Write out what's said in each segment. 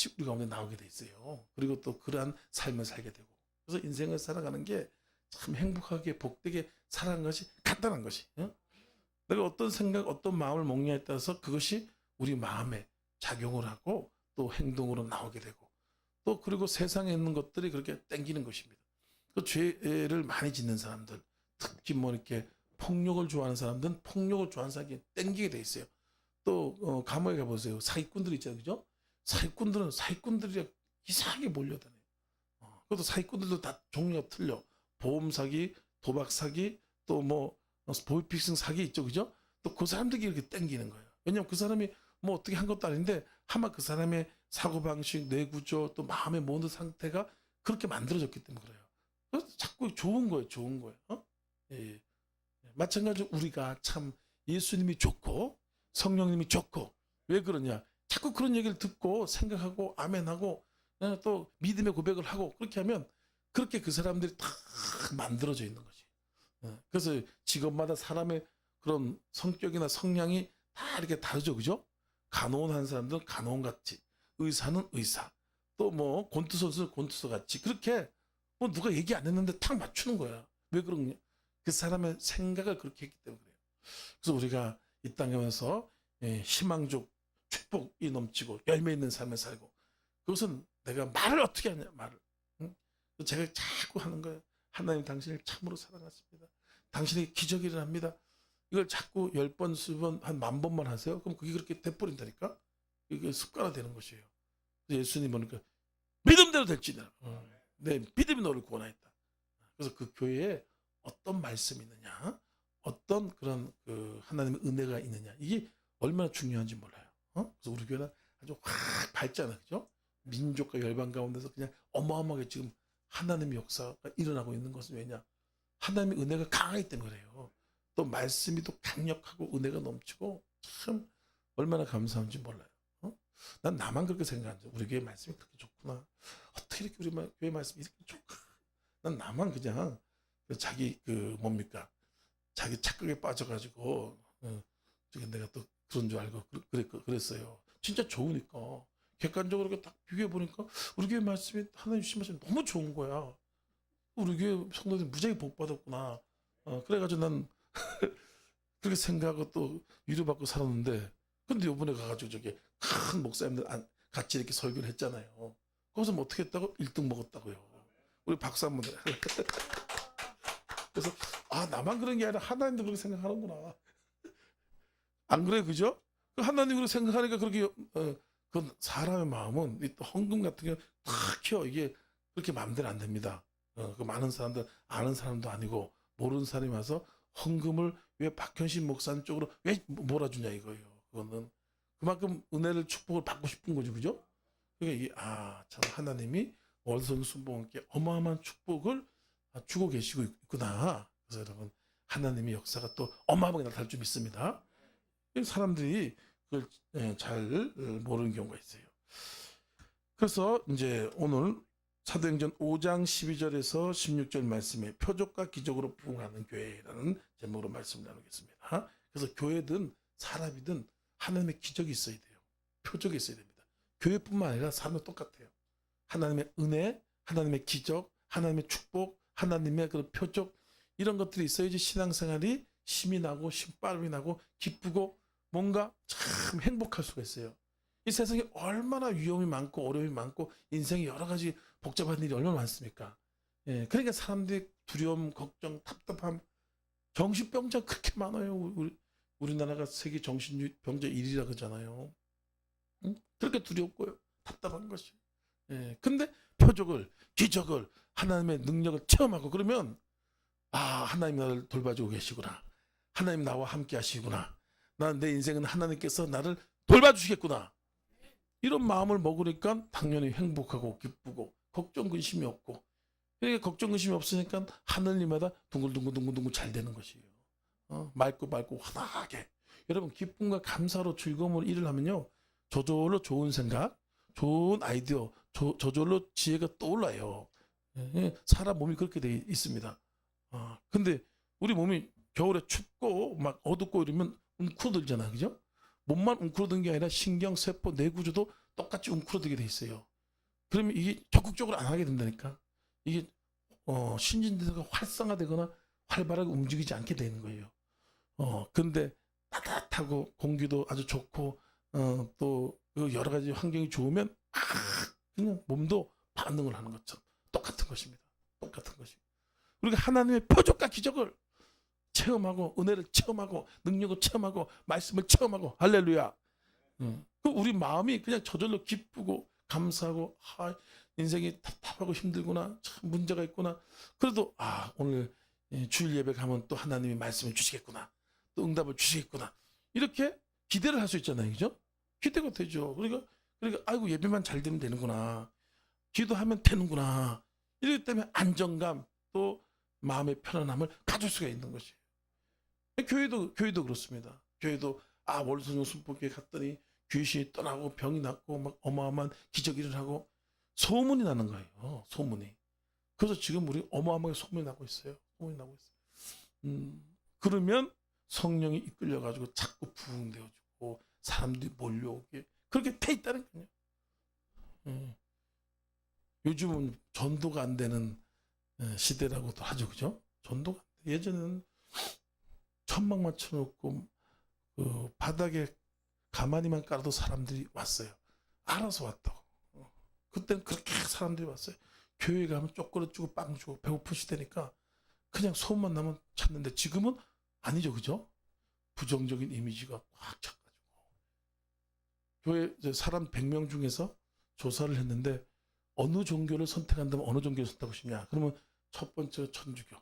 같이 우리 가운데 나오게 돼 있어요. 그리고 또 그러한 삶을 살게 되고. 그래서 인생을 살아가는 게 참 행복하게 복되게 살아가는 것이 간단한 것이. 내가 어떤 생각, 어떤 마음을 먹냐에 따라서 그것이 우리 마음에 작용을 하고 또 행동으로 나오게 되고 또 그리고 세상에 있는 것들이 그렇게 땡기는 것입니다. 그 죄를 많이 짓는 사람들, 특히 뭐 이렇게 폭력을 좋아하는 사람들은 폭력을 좋아하는 사람이 땡기게 돼 있어요. 또 감옥에 가보세요. 사기꾼들 있잖아요, 그죠? 사기꾼들은 사기꾼들이 이상하게 몰려다녀요. 그것도 사기꾼들도 다 종류가 틀려. 보험 사기, 도박 사기, 또 뭐 보이픽싱 사기 있죠, 그죠? 또 그 사람들이 이렇게 땡기는 거예요. 왜냐면 그 사람이 뭐 어떻게 한 것도 아닌데 아마 그 사람의 사고 방식, 뇌 구조, 또 마음의 모든 상태가 그렇게 만들어졌기 때문에 그래요. 그래서 자꾸 좋은 거예요, 좋은 거예요. 예. 마찬가지로 우리가 참 예수님이 좋고 성령님이 좋고 왜 그러냐? 자꾸 그런 얘기를 듣고 생각하고 아멘하고 또 믿음의 고백을 하고 그렇게 하면 그렇게 그 사람들이 다 만들어져 있는 거지. 그래서 직업마다 사람의 그런 성격이나 성향이 다 이렇게 다르죠, 그죠? 간호한 사람들은 간호원 같이, 의사는 의사, 또 뭐 권투 선수는 권투서 같이 그렇게 뭐 누가 얘기 안 했는데 탁 맞추는 거야. 왜 그러냐? 그 사람의 생각을 그렇게 했기 때문에 그래요. 그래서 우리가 이 땅에 와서 희망적 축복이 넘치고 열매 있는 삶을 살고 그것은 내가 말을 어떻게 하냐 말을. 응? 제가 자꾸 하는 거예요. 하나님 당신을 참으로 사랑하십니다. 당신에게 기적이 일어납니다. 이걸 자꾸 10번, 20번, 한 10,000번만 하세요. 그럼 그게 그렇게 돼버린다니까? 이게 습관화되는 것이에요. 예수님 보니까 믿음대로 될지니라. 내 믿음이 너를 구원하였다. 그래서 그 교회에 어떤 말씀이 있느냐, 어떤 그런 그 하나님의 은혜가 있느냐, 이게 얼마나 중요한지 몰라요. 그래서 우리 교회는 아주 확 밝잖아요, 그죠? 민족과 열방 가운데서 그냥 어마어마하게 지금 하나님의 역사가 일어나고 있는 것은 왜냐? 하나님의 은혜가 강하기 때문에 그래요. 또 말씀이 또 강력하고 은혜가 넘치고 참 얼마나 감사한지 몰라요. 난 나만 그렇게 생각하는데 우리 교회 말씀이 그렇게 좋구나. 어떻게 이렇게 우리 교회 말씀이 이렇게 좋을까? 난 나만 그냥 자기 그 뭡니까? 자기 착각에 빠져가지고 저기 내가 또 그런 줄 알고 그랬어요. 진짜 좋으니까 객관적으로 이렇게 딱 비교해 보니까 우리 교회 말씀이 하나님 주신 말씀이 너무 좋은 거야. 우리 교회 성도들 무지하게 복 받았구나. 그래가지고 난 그렇게 생각하고 또 위로받고 살았는데 근데 이번에 가가지고 저기 큰 목사님들 같이 이렇게 설교를 했잖아요. 거기서 뭐 어떻게 했다고? 1등 먹었다고요. 우리 박수 한번 그래서 나만 그런 게 아니라 하나님도 그렇게 생각하는구나. 안 그래, 그죠? 하나님 그렇게 생각하니까 그렇게 그 사람의 마음은 또 헌금 같은 경우 탁혀 이게 그렇게 마음대로 안 됩니다. 그 많은 사람들 아는 사람도 아니고 모르는 사람이 와서 헌금을 왜 박현신 목사님 쪽으로 왜 몰아주냐 이거예요. 그거는 그만큼 은혜를 축복을 받고 싶은 거죠, 그죠? 그러니까 참 하나님이 월성 순복음께 어마어마한 축복을 주고 계시고 있구나. 그래서 여러분 하나님의 역사가 또 어마어마하게 나타날 줄 믿습니다. 사람들이 그걸 잘 모르는 경우가 있어요. 그래서 이제 오늘 사도행전 5장 12절에서 16절 말씀에 표적과 기적으로 부흥하는 교회라는 제목으로 말씀을 나누겠습니다. 그래서 교회든 사람이든 하나님의 기적이 있어야 돼요. 표적이 있어야 됩니다. 교회뿐만 아니라 사람은 똑같아요. 하나님의 은혜, 하나님의 기적, 하나님의 축복, 하나님의 그런 표적 이런 것들이 있어야지 신앙생활이 힘이 나고 신바람이 나고 기쁘고 뭔가 참 행복할 수가 있어요. 이 세상에 얼마나 위험이 많고 어려움이 많고 인생에 여러 가지 복잡한 일이 얼마나 많습니까? 그러니까 사람들이 두려움, 걱정, 답답함, 정신병자 그렇게 많아요. 우리나라가 세계 정신병자 1위라 그러잖아요. 그렇게 두렵고요. 답답한 것이. 근데 표적을, 기적을, 하나님의 능력을 체험하고 그러면 하나님 나를 돌봐주고 계시구나. 하나님 나와 함께 하시구나. 내 인생은 하나님께서 나를 돌봐주시겠구나. 이런 마음을 먹으니까 당연히 행복하고 기쁘고 걱정 근심이 없고 그러니까 걱정 근심이 없으니까 하늘님마다 둥글둥글 잘 되는 것이에요. 맑고 환하게 여러분 기쁨과 감사로 즐거움으로 일을 하면요 저절로 좋은 생각 좋은 아이디어 저절로 지혜가 떠올라요. 사람 몸이 그렇게 돼 있습니다. 근데 우리 몸이 겨울에 춥고 막 어둡고 이러면 웅크러들잖아, 그죠? 몸만 웅크러든 게 아니라 신경, 세포, 뇌 구조도 똑같이 웅크러들게 돼 있어요. 그러면 이게 적극적으로 안 하게 된다니까. 이게 신진대사가 활성화되거나 활발하게 움직이지 않게 되는 거예요. 근데 따뜻하고 공기도 아주 좋고 또 여러 가지 환경이 좋으면 그냥 몸도 반응을 하는 것처럼 똑같은 것입니다. 똑같은 것입니다. 우리가 하나님의 표적과 기적을 체험하고 은혜를 체험하고 능력을 체험하고 말씀을 체험하고 할렐루야. 우리 마음이 그냥 저절로 기쁘고 감사하고 인생이 답답하고 힘들구나, 참 문제가 있구나. 그래도 오늘 주일 예배 가면 또 하나님이 말씀을 주시겠구나, 또 응답을 주시겠구나, 이렇게 기대를 할 수 있잖아요. 그죠? 기대가 되죠. 그러니까 아이고 예배만 잘 되면 되는구나, 기도하면 되는구나, 이렇기 때문에 안정감 또 마음의 편안함을 가질 수가 있는 것이에요. 교회도 그렇습니다. 교회도 월성령 순복교회 갔더니 귀신이 떠나고 병이 낫고 막 어마어마한 기적이 일어나고 소문이 나는 거예요. 소문이. 그래서 지금 우리 어마어마하게 소문이 나고 있어요. 소문이 나고 있어요. 그러면 성령이 이끌려가지고 자꾸 부흥되어지고 사람들이 몰려오게 그렇게 돼 있다는 거예요. 요즘은 전도가 안 되는 시대라고도 하죠. 그죠? 전도가 예전에는 천막 맞춰놓고 그 바닥에 가만히만 깔아도 사람들이 왔어요. 알아서 왔다고. 그때는 그렇게 사람들이 왔어요. 교회 가면 쪼꼬리 주고 빵 주고 배고픈 시대니까 그냥 소문만 나면 찾는데 지금은 아니죠. 그죠? 부정적인 이미지가 꽉 차가지고. 교회 사람 100명 중에서 조사를 했는데 어느 종교를 선택한다면 어느 종교를 선택하고 싶냐? 그러면 첫 번째가 천주교,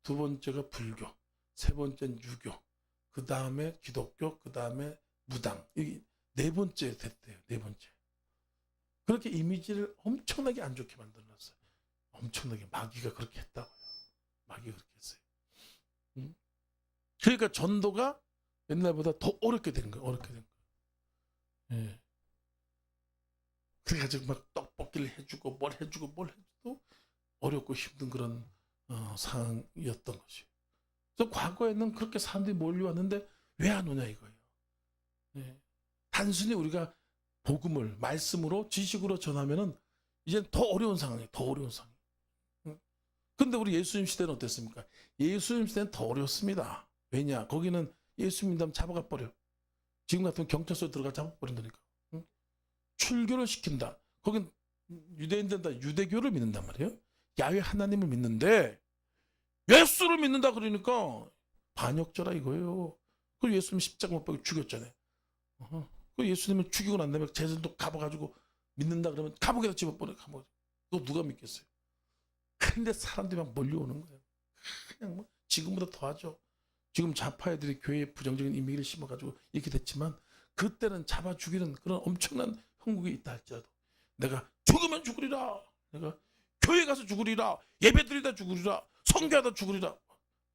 두 번째가 불교, 세 번째는 유교, 그 다음에 기독교, 그 다음에 무당. 이게 네 번째 됐대요. 네 번째. 그렇게 이미지를 엄청나게 안 좋게 만들어놨어요. 엄청나게 마귀가 그렇게 했다고요. 마귀가 그렇게 했어요. 그러니까 전도가 옛날보다 더 어렵게 된 거예요. 어렵게 된 거예요. 예. 그래가지고 막 떡볶이를 해주고 뭘 해줘도 어렵고 힘든 그런 상황이었던 것이에요. 그래서 과거에는 그렇게 사람들이 몰려왔는데 왜 안 오냐 이거예요. 예. 단순히 우리가 복음을 말씀으로 지식으로 전하면은 이제 더 어려운 상황이에요. 더 어려운 상황. 근데 우리 예수님 시대는 어땠습니까? 예수님 시대는 더 어렵습니다. 왜냐? 거기는 예수 믿으면 잡아가 버려. 지금 같으면 경찰서에 들어가 잡아버린다니까. 출교를 시킨다. 거긴 유대인들은 다 유대교를 믿는단 말이에요. 야훼 하나님을 믿는데 예수를 믿는다 그러니까 반역죄라 이거예요. 그 예수님 십자가 못 박고 죽였잖아요. 그 예수님을 죽이고 난 다음에 제자들도 가봐가지고 믿는다 그러면 감옥에다 집어버려. 감옥에. 또 누가 믿겠어요? 근데 사람들이 막 몰려오는 거예요. 그냥 뭐 지금보다 더하죠. 지금 좌파 애들이 교회에 부정적인 이미지를 심어가지고 이렇게 됐지만 그때는 잡아 죽이는 그런 엄청난 형국이 있다 할지라도 내가 죽으면 죽으리라, 내가 교회 가서 죽으리라, 예배드리다 죽으리라, 성교하다 죽으리라.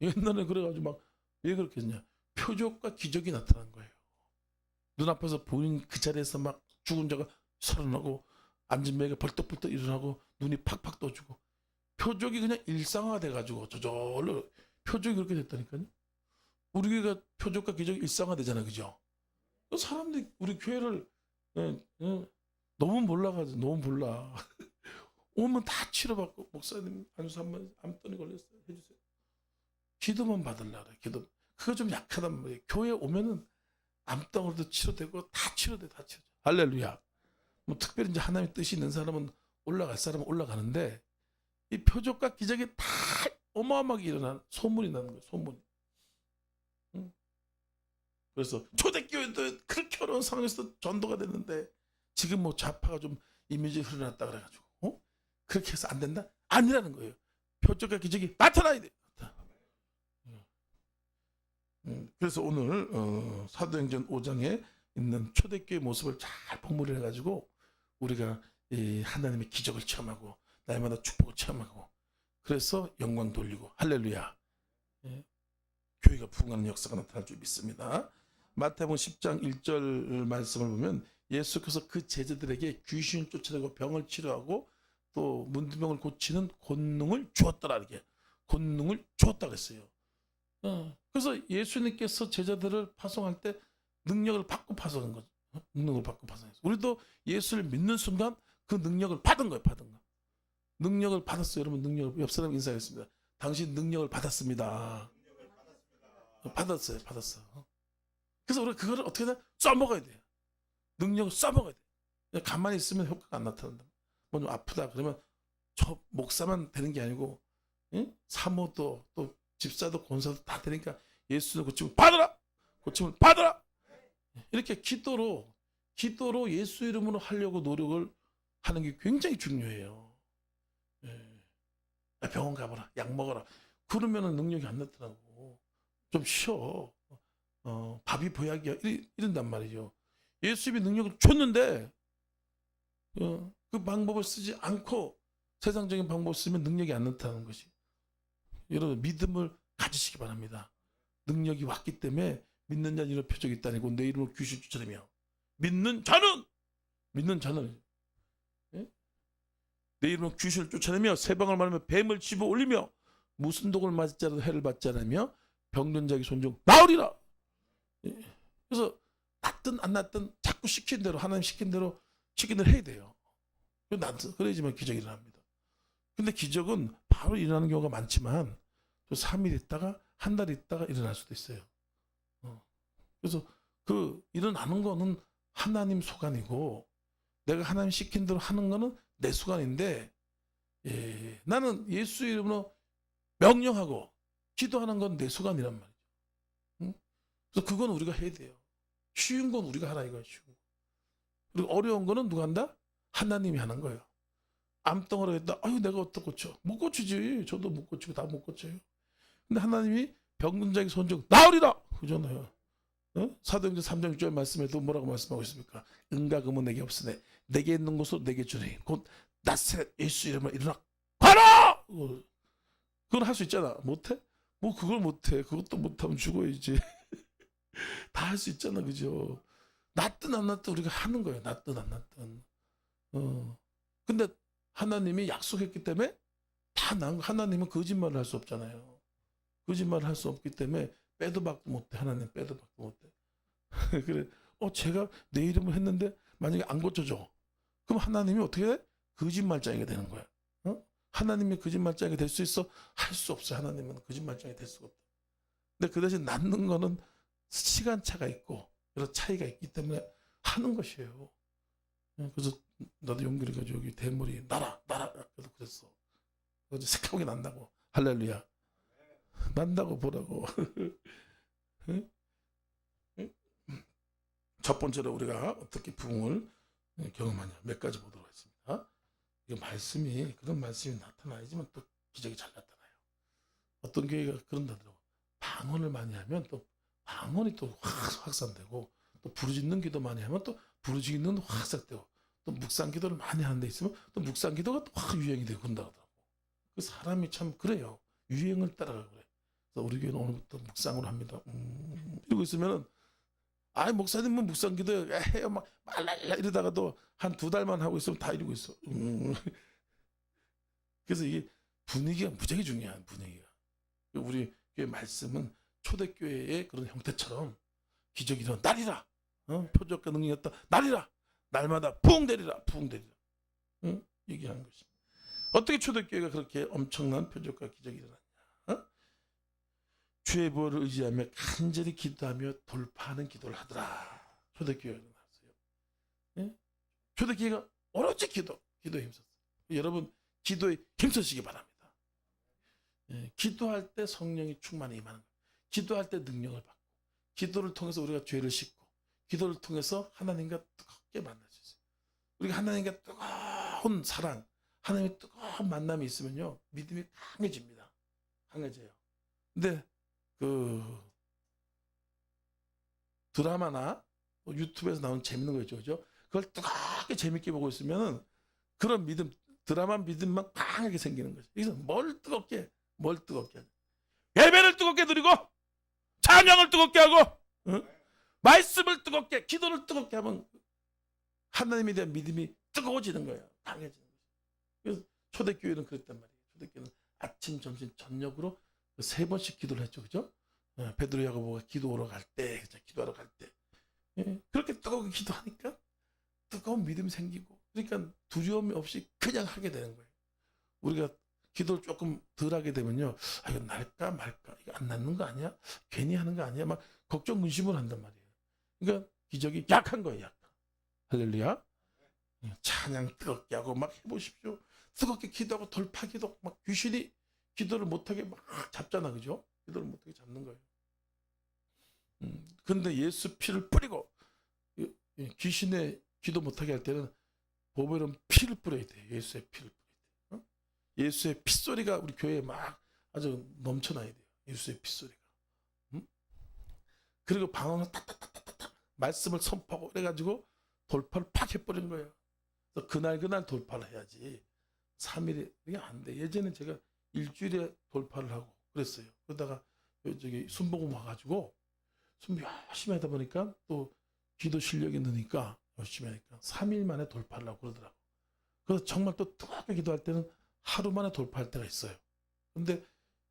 옛날에 그래가지고 막 왜 그렇게 했냐? 표적과 기적이 나타난 거예요. 눈앞에서 보인 그 자리에서 막 죽은 자가 살아나고 앉은 매가 벌떡벌떡 일어나고 눈이 팍팍 떠지고 표적이 그냥 일상화돼가지고 저절로 표적이 그렇게 됐다니까요. 우리 교회가 표적과 기적이 일상화되잖아, 그죠? 사람들이 우리 교회를 너무 몰라가지고 너무 몰라. 오면 다 치료받고 목사님 안수 한번 암더니 걸렸어요. 해주세요. 기도만 받으려고 그래. 기도. 그거 좀 약하단 말이에요. 교회 오면은 암덩어리도 치료되고 다 치료돼. 할렐루야. 뭐 특별히 이제 하나님의 뜻이 있는 사람은 올라갈 사람은 올라가는데 이 표적과 기적이 다 어마어마하게 일어나는 소문이 나는 거예요. 소문이. 그래서 초대교회도 그렇게 어려운 상황에서 전도가 됐는데 지금 뭐 좌파가 좀 이미지 흐려놨다 그래가지고 그렇게 해서 안 된다? 아니라는 거예요. 표적과 기적이 나타나야 돼. 그래서 오늘 사도행전 5장에 있는 초대교회 모습을 잘 복무를 해가지고 우리가 이 하나님의 기적을 체험하고 날마다 축복을 체험하고 그래서 영광 돌리고 할렐루야. 교회가 부흥하는 역사가 나타날 줄 믿습니다. 마태복음 10장 1절 말씀을 보면 예수께서 그 제자들에게 귀신을 쫓아내고 병을 치료하고 또 문둥병을 고치는 권능을 주었더라. 이렇게 권능을 주었다 그랬어요. 그래서 예수님께서 제자들을 파송할 때 능력을 받고 파송한 거죠. 능력을 받고 파산했어요. 우리도 예수를 믿는 순간 그 능력을 받은 거예요. 받은 거. 능력을 받았어요. 여러분 능력을 옆 사람 인사하겠습니다. 당신 능력을 받았습니다. 받았어요. 받았어. 그래서 우리가 그거를 어떻게든 써먹어야 돼요. 능력을 써먹어야 돼요. 그냥 가만히 있으면 효과가 안 나타난다. 뭐 좀 아프다 그러면 저 목사만 되는 게 아니고 응? 사모도 또 집사도 권사도 다 되니까 예수는 고침을 받아라. 고침을 받아라. 이렇게 기도로 예수 이름으로 하려고 노력을 하는 게 굉장히 중요해요. 예. 병원 가봐라. 약 먹어라. 그러면은 능력이 안 나타나고 좀 쉬어. 밥이 보약이야. 이런단 말이죠. 예수님이 능력을 줬는데 그 방법을 쓰지 않고 세상적인 방법을 쓰면 능력이 안 나타나는 것이. 여러분 믿음을 가지시기 바랍니다. 능력이 왔기 때문에 믿는 자는 이런 표적이 있다니고 내 이름으로 귀신 쫓아내며 믿는 자는 예? 내 이름으로 귀신을 쫓아내며 새방울 말하며 뱀을 집어 올리며 무슨 독을 맞을 자라도 해를 받지 않으며 병든 자에게 손종 나으리라. 예? 그래서 낫든 안 낫든 자꾸 시킨 대로 하나님 시킨 대로 해야 돼요. 그래야지만 기적이 일어납니다. 근데 기적은 바로 일어나는 경우가 많지만 또 3일 있다가 한 달 있다가 일어날 수도 있어요. 그래서 그 일어나는 거는 하나님 소관이고 내가 하나님 시킨 대로 하는 거는 내 소관인데 나는 예수 이름으로 명령하고 기도하는 건 내 소관이란 말이죠. 그래서 그건 우리가 해야 돼요. 쉬운 건 우리가 하라 이거예요. 쉬운 거. 그리고 어려운 거는 누가 한다? 하나님이 하는 거예요. 암덩어리가 있다. 아유 내가 어떻게 고쳐? 못 고치지. 저도 못 고치고 다 못 고쳐요. 근데 하나님이 병든 자에게 손종 나으리라. 그잖아요. 사도행전 3장 6절 말씀에도 뭐라고 말씀하고 있습니까? 은과 금은 내게 없으네. 내게 있는 것으로 내게 주니 곧 나사렛 예수 이름으로 일어나 가라. 그건 할 수 있잖아. 못해? 뭐 그걸 못해. 그것도 못하면 죽어야지. 다 할 수 있잖아. 그죠? 낫든 안 낫든 우리가 하는 거예요. 낫든 안 낫든. 근데 하나님이 약속했기 때문에 다 하나님은 거짓말을 할 수 없잖아요. 거짓말을 할 수 없기 때문에 빼도 박도 못해. 하나님 빼도 박도 못해. 그래. 제가 내 이름을 했는데 만약에 안 고쳐져. 그럼 하나님이 어떻게 돼? 거짓말장이가 되는 거야. 하나님이 거짓말장이 될 수 있어? 할 수 없어. 하나님은 거짓말장이 될 수가 없다. 근데 그 대신 낫는 거는 시간차가 있고 여러 차이가 있기 때문에 하는 것이에요. 그래서 나도 용기를 가지고 여기 대머리 나라 그래도 그랬어. 그래서 새까맣게 난다고. 할렐루야. 난다고 보라고. 첫 번째로 우리가 어떻게 부흥을 경험하냐 몇 가지 보도록 하겠습니다. 이 말씀이 그런 말씀이 나타나야지만 또 기적이 잘 나타나요. 어떤 교회가 그런다더라고. 방언을 많이 하면 또 방언이 또 확산되고 또 부르짖는 기도 많이 하면 또 부르짖는 확산되고 또 묵상 기도를 많이 하는 데 있으면 또 묵상 기도가 또 확 유행이 되고 그런다 하더라고. 그 사람이 참 그래요. 유행을 따라가고 그래. 그래서 우리 교회는 오늘부터 묵상으로 합니다. 이러고 있으면은 목사님은 묵상 기도 해요 막 말랄라 이러다가도 한 2달만 하고 있으면 다 이러고 있어. 그래서 이게 분위기가 무지하게 중요한 분위기가. 우리 교회 말씀은 초대교회의 그런 형태처럼 기적이 일어나리라. 표적과 능력이었다. 나리라. 날마다 부흥되리라. 얘기하는 것입니다. 어떻게 초대교회가 그렇게 엄청난 표적과 기적이 일어났냐? 주의 보혈을 의지하며 간절히 기도하며 돌파하는 기도를 하더라. 초대교회가 일어났어요. 초대교회가 오로지 기도에 힘썼어요. 여러분 기도에 힘쓰시기 바랍니다. 기도할 때 성령이 충만히 임하는 거예요. 기도할 때 능력을 받고 기도를 통해서 우리가 죄를 씻고 기도를 통해서 하나님과 뜨겁게 만날 수 있어요. 우리가 하나님과 뜨거운 사랑 하나님의 뜨거운 만남이 있으면요 믿음이 강해집니다. 강해져요. 근데 그 드라마나 유튜브에서 나오는 재밌는 거 있죠, 그죠? 그걸 뜨겁게 재밌게 보고 있으면은 그런 믿음, 드라마 믿음만 강하게 생기는 거죠. 그래서 뭘 뜨겁게 하죠? 예배를 뜨겁게 드리고 찬양을 뜨겁게 하고 말씀을 뜨겁게 기도를 뜨겁게 하면 하나님에 대한 믿음이 뜨거워지는 거예요. 강해지는 거예요. 그래서 초대교회는 그랬단 말이에요. 초대교회는 아침, 점심, 저녁으로 3번씩 기도를 했죠, 그죠? 베드로 야고보가 기도하러 갈 때, 예, 그렇게 뜨겁게 기도하니까 뜨거운 믿음이 생기고, 그러니까 두려움이 없이 그냥 하게 되는 거예요. 우리가 기도를 조금 덜 하게 되면요, 아, 이거 날까 말까, 이거 안 낫는 거 아니야? 괜히 하는 거 아니야? 막 걱정 근심을 한단 말이에요. 그러니까 기적이 약한 거예요, 약한. 할렐루야. 찬양 뜨겁게 하고 막 해보십시오. 뜨겁게 기도하고 돌파기도, 막 귀신이 기도를 못하게 막 잡잖아, 그죠? 기도를 못하게 잡는 거예요. 근데 예수 피를 뿌리고, 귀신의 기도 못하게 할 때는 보배로운 피를 뿌려야 돼요. 예수의 피를 뿌려야 돼요. 예수의 핏소리가 우리 교회에 막 아주 넘쳐나야 돼요. 예수의 핏소리가. 그리고 방언을 탁탁탁탁탁 말씀을 선포하고 그래가지고 돌파를 팍 해버린 거예요. 그래서 그날 돌파를 해야지 3일에 이게 안 돼. 예전에 제가 일주일에 돌파를 하고 그랬어요. 그러다가 저기 순복음 와가지고 순 열심히 하다 보니까 또 기도 실력이 느니까 열심히 하니까 3일 만에 돌파를 하고 그러더라고. 그래서 정말 또 뜨겁게 기도할 때는 하루 만에 돌파할 때가 있어요. 근데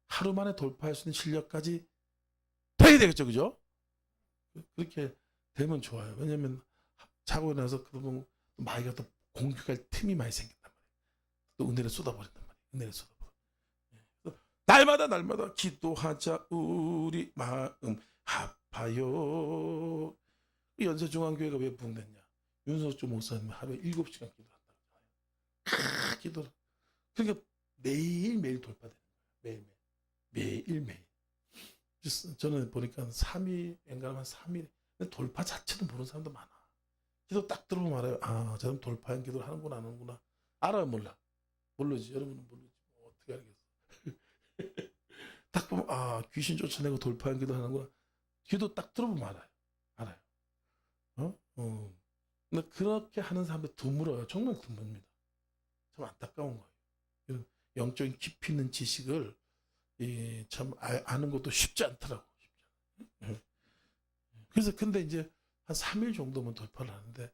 하루 만에 돌파할 수 있는 실력까지 돼야 되겠죠, 그죠? 그렇게 되면 좋아요. 왜냐면 자고 일어나서 그러면 마귀가 또 공격할 틈이 많이 생긴단 말이에요. 또 은혜를 쏟아버린단 말이에요. 은혜를 쏟아버려. 날마다 기도하자 우리 마음 아파요. 연세중앙교회가 왜 부흥됐냐? 윤석주 목사님 하루에 7시간 기도한다고 하잖아요. 기도를. 그러니까 매일매일 돌파되는 거예요. 매일매일. 저는 보니까 3일, 엔간하면 3일. 돌파 자체도 모르는 사람도 많아. 기도 딱 들어보면 알아요. 아, 저 사람 돌파한 기도를 하는구나, 안 하는구나. 알아요, 몰라? 모르지. 여러분은 모르지. 뭐 어떻게 알겠어. 딱 보면, 아, 귀신 쫓아내고 돌파한 기도 하는구나. 기도 딱 들어보면 알아요. 알아요. 근데 그렇게 하는 사람들 드물어요. 정말 드뭅니다. 참 안타까운 거예요. 영적인 깊이 있는 지식을 참 아는 것도 쉽지 않더라고. 그래서 근데 이제 한 3일 정도면 돌파를 하는데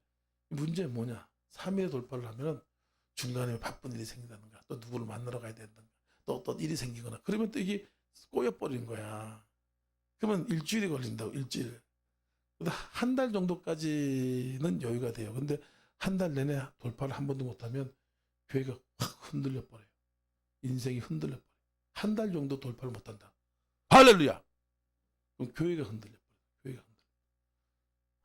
문제는 뭐냐? 3일에 돌파를 하면 중간에 바쁜 일이 생긴다든가 또 누구를 만나러 가야 된다든가 또 어떤 일이 생기거나 그러면 또 이게 꼬여버린 거야. 그러면 일주일이 걸린다고. 일주일. 한 달 정도까지는 여유가 돼요. 근데 한 달 내내 돌파를 한 번도 못하면 교회가 확 흔들려 버려요. 인생이 흔들려 버려요. 한 달 정도 돌파를 못한다. 할렐루야. 그럼 교회가 흔들려 버려요. 교회가 흔들려.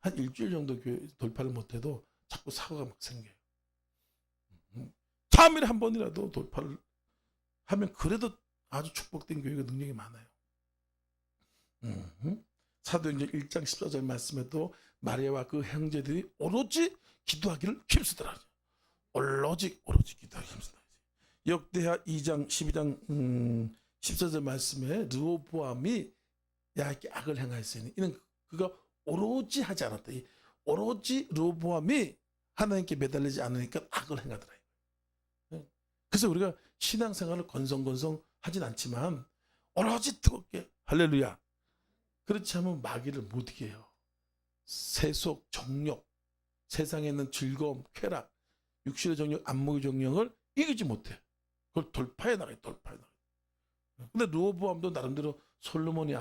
한 일주일 정도 교회 돌파를 못해도 자꾸 사고가 막 생겨요. 3일에 한 번이라도 돌파를 하면 그래도 아주 축복된 교회가 능력이 많아요. 사도행전 1장 14절 말씀에도 마리아와 그 형제들이 오로지 기도하기를 힘쓰더라. 오로지 기도하기 힘쓰더라. 역대하 2장 12장 14절 말씀에 르호보암이 야곱에게 악을 행하였으니 이는 그가 오로지 하지 않았다. 오로지 르호보암이 하나님께 매달리지 않으니까 악을 행하더라. 그래서 우리가 신앙생활을 건성건성 하진 않지만 오로지 뜨겁게 할렐루야. 그렇지 않으면 마귀를 못 이겨요. 세속, 정욕, 세상에 있는 즐거움, 쾌락, 육신의 정욕, 안목의 정욕을 이기지 못해. 그걸 돌파해 나가요. 근데 르호보암도 나름대로 솔로몬이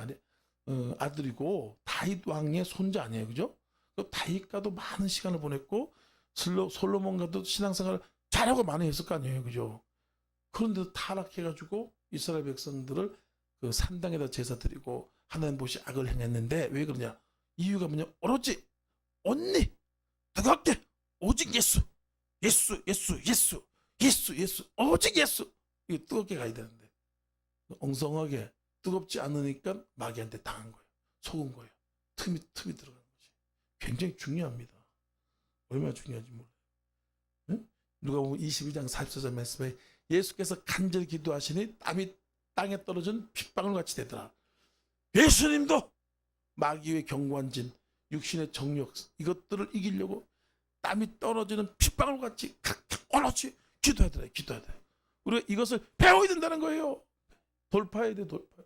아들이고 다윗 왕의 손자 아니에요, 그죠? 다윗과도 많은 시간을 보냈고 솔로몬과도 신앙생활을 잘하고 많이 했을 거 아니에요, 그죠? 그런데도 타락해가지고 이스라엘 백성들을 그 산당에다 제사 드리고 하나님 보시 악을 행했는데 왜 그러냐? 이유가 뭐냐? 오로지 언니 뜨겁게 오직 예수 오직 예수 이게 뜨겁게 가야 되는데 엉성하게 뜨겁지 않으니까 마귀한테 당한 거예요. 속은 거예요. 틈이 들어간 거지. 굉장히 중요합니다. 얼마나 중요한지 몰라요. 응? 누가 보면 22장 44절 말씀에 예수께서 간절히 기도하시니 땀이 땅에 떨어진 핏방울 같이 되더라. 예수님도 마귀의 경관진 육신의 정욕 이것들을 이기려고 땀이 떨어지는 핏방울 같이 각각 오로지 기도해야 돼. 우리가 이것을 배워야 된다는 거예요. 돌파해야 돼. 돌파.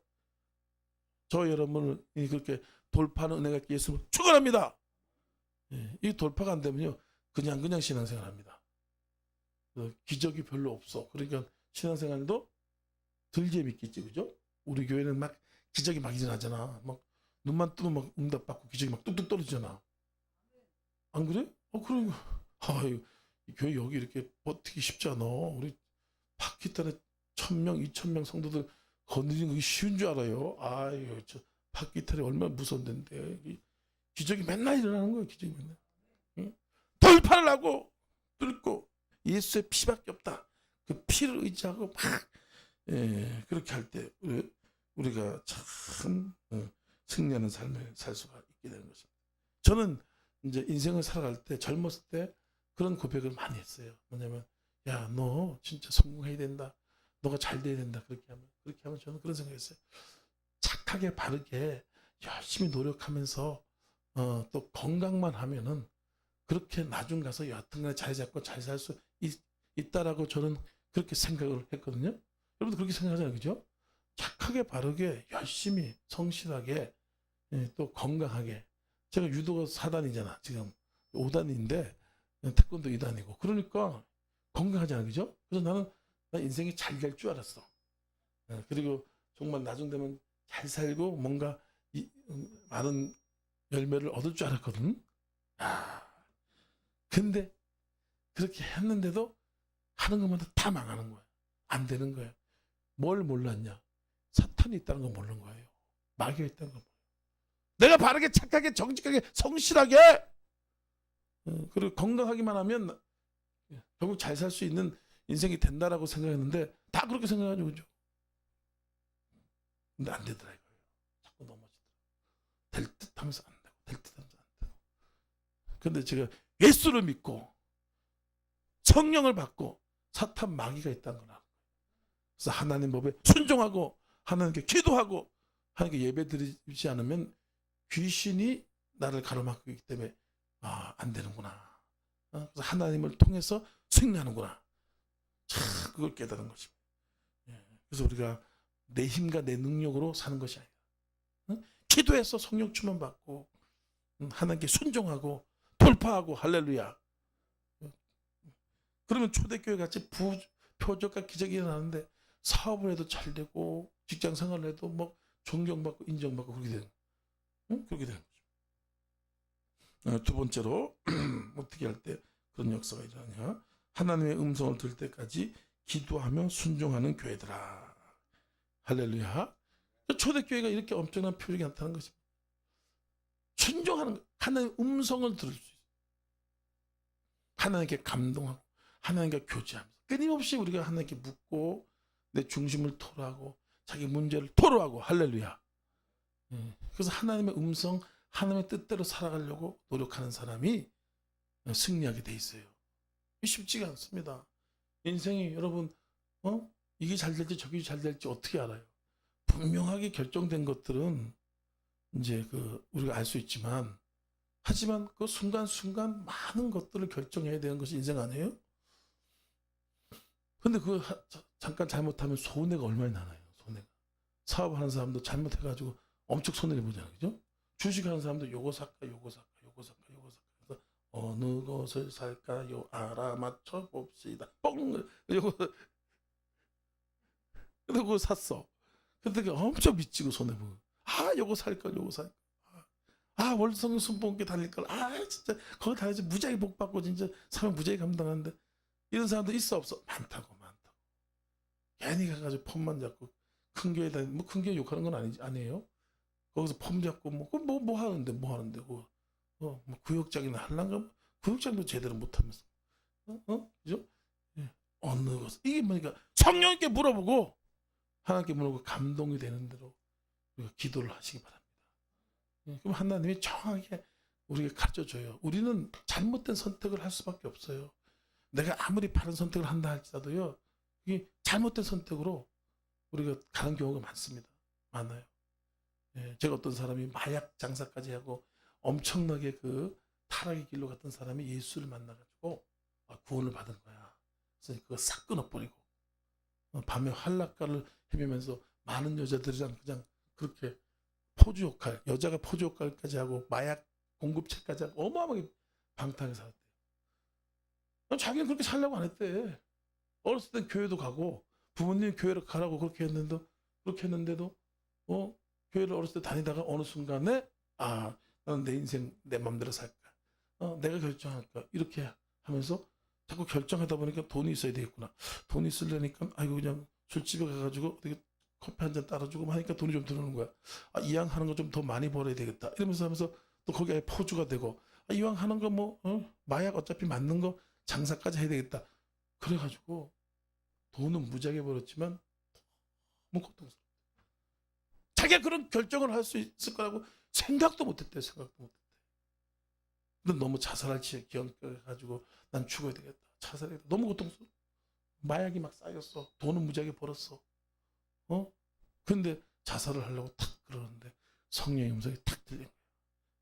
저 여러분을 그렇게 돌파하는 은혜가 있게 예수를 축원합니다. 이 돌파가 안 되면요 그냥 신앙생활합니다. 기적이 별로 없어. 그러니까 신앙생활도 덜 재밌겠지, 그죠? 우리 교회는 막 기적이 막 일어나잖아. 막 눈만 뜨면 막 응답받고 기적이 막 뚝뚝 떨어지잖아. 안 그래? 그러니까 아유, 이 교회 여기 이렇게 버티기 쉽지 않아. 우리 파키스탄에 1,000명, 2,000명 성도들 건드리는 게 쉬운 줄 알아요. 아유, 저 파키스탄이 얼마나 무서운 데인데. 기적이 맨날 일어나는 거예요. 기적이 맨날. 응? 돌파를 하고 뚫고 예수의 피밖에 없다. 그 피를 의지하고 막 그렇게 할 때 우리가 참 승리하는 삶을 살 수가 있게 되는 것입니다. 저는 이제 인생을 살아갈 때 젊었을 때 그런 고백을 많이 했어요. 뭐냐면 야, 너 진짜 성공해야 된다. 너가 잘 돼야 된다. 그렇게 하면 저는 그런 생각했어요. 착하게 바르게 열심히 노력하면서 또 건강만 하면은 그렇게 나중 가서 여하튼간에 잘 잡고 잘 살 수 있다라고 저는 그렇게 생각을 했거든요. 여러분도 그렇게 생각하잖아요, 그죠? 착하게 바르게 열심히 성실하게 또 건강하게. 제가 유도가 4단이잖아. 지금 5단인데 태권도 2단이고. 그러니까 건강하잖아, 그죠? 그래서 나는 나 인생이 잘 될 줄 알았어. 그리고 정말 나중 되면 잘 살고 뭔가 많은 열매를 얻을 줄 알았거든. 근데 그렇게 했는데도 하는 것마다 다 망하는 거야. 안 되는 거야. 뭘 몰랐냐? 사탄이 있다는 걸 모르는 거예요. 마귀가 있다는 걸. 내가 바르게 착하게 정직하게 성실하게 그리고 건강하기만 하면 결국 잘 살 수 있는 인생이 된다라고 생각했는데 다 그렇게 생각하죠, 그죠? 근데 안 되더라 이거예요. 자꾸 넘어지더라. 될 듯하면서 안 되고, 될 듯하면서 안 되고. 근데 제가 예수를 믿고 성령을 받고 사탄 마귀가 있다는 걸 알아요. 그래서 하나님 법에 순종하고 하나님께 기도하고 하나님께 예배드리지 않으면 귀신이 나를 가로막고 있기 때문에 안 되는구나. 그래서 하나님을 통해서 승리하는구나. 참 그걸 깨달은 것입니다. 그래서 우리가 내 힘과 내 능력으로 사는 것이 아니라 기도해서 성령 충만 받고 하나님께 순종하고 돌파하고 할렐루야. 그러면 초대교회 같이 표적과 기적이 일어나는데 사업을 해도 잘 되고 직장 생활을 해도 뭐 존경받고 인정받고 그렇게 되는 그렇게 되는 거죠. 두 번째로 어떻게 할 때 그런 역사가 일어나냐? 하나님의 음성을 들을 때까지 기도하며 순종하는 교회들아. 할렐루야. 초대교회가 이렇게 엄청난 표적이 나타나는 것입니다. 순종하는 것, 하나님의 음성을 들을 수 있어요. 하나님께 감동하고 하나님과 교제하면서 끊임없이 우리가 하나님께 묻고 내 중심을 토로하고 자기 문제를 토로하고 할렐루야. 그래서 하나님의 음성, 하나님의 뜻대로 살아가려고 노력하는 사람이 승리하게 돼 있어요. 쉽지가 않습니다. 인생이 여러분 이게 잘 될지 저게 잘 될지 어떻게 알아요? 분명하게 결정된 것들은 이제 우리가 알 수 있지만 하지만 그 순간순간 많은 것들을 결정해야 되는 것이 인생 아니에요? 근데 잠깐 잘못하면 손해가 얼마나 나나요? 손해가. 사업하는 사람도 잘못해가지고 엄청 손해를 보잖아요. 그죠? 주식하는 사람도 요거 살까 요거 살까 요거 살까 요거 살까 그래서 어느 것을 살까요? 알아맞혀 봅시다. 뻥! 요거 그거 샀어. 근데 엄청 미치고 손해보고 요거 살까 요거 살까 월성 순복에 다닐걸 진짜 거기 다니지 무지하게 복받고 진짜 사람 무지하게 감당하는데 이런 사람도 있어 없어? 많다고 괜히 가가지고 폼만 잡고 큰 교회 다니 뭐 큰 교회 욕하는 건 아니에요. 거기서 폼 잡고 뭐 하는데 뭐 구역장이나 할란가 구역장도 제대로 못하면서 그죠? 어느 것 이게 뭐니까 성령님께 물어보고 하나님께 물어보고 감동이 되는 대로 우리가 기도를 하시기 바랍니다. 그럼 하나님이 정확하게 우리에게 가르쳐줘요. 우리는 잘못된 선택을 할 수밖에 없어요. 내가 아무리 바른 선택을 한다 할지라도요. 이게 잘못된 선택으로 우리가 가는 경우가 많습니다. 많아요. 제가 어떤 사람이 마약 장사까지 하고 엄청나게 타락의 길로 갔던 사람이 예수를 만나가지고 구원을 받은 거야. 그래서 그거 싹 끊어버리고 밤에 한락가를 헤매면서 많은 여자들이랑 그냥 그렇게 포주 역할, 여자가 포주 역할까지 하고 마약 공급체까지 하고 어마어마하게 방탕하게 살았대요. 자기는 그렇게 살려고 안 했대. 어렸을 땐 교회도 가고 부모님이 교회를 가라고 그렇게 했는데도 교회를 어렸을 때 다니다가 어느 순간에 나는 내 인생 내 맘대로 살까. 내가 결정할까 이렇게 하면서 자꾸 결정하다 보니까 돈이 있어야 되겠구나. 돈이 있으려니까 아이고 그냥 술집에 가가지고 어떻게 커피 한 잔 따라주고 하니까 돈이 좀 들어오는 거야. 이왕 하는 거 좀 더 많이 벌어야 되겠다. 이러면서 하면서 또 거기에 포주가 되고 이왕 하는 거 뭐 마약 어차피 맞는 거 장사까지 해야 되겠다. 그래가지고 돈은 무지하게 벌었지만 너무 고통스러워. 자기가 그런 결정을 할 수 있을 거라고 생각도 못했대. 생각도 못했대. 근데 너무 자살할 기억해가지고 난 죽어야 되겠다. 자살해야겠다. 너무 고통스러워. 마약이 막 쌓였어. 돈은 무지하게 벌었어. 근데 자살을 하려고 탁 그러는데 성령의 음성이 탁 들린 거야.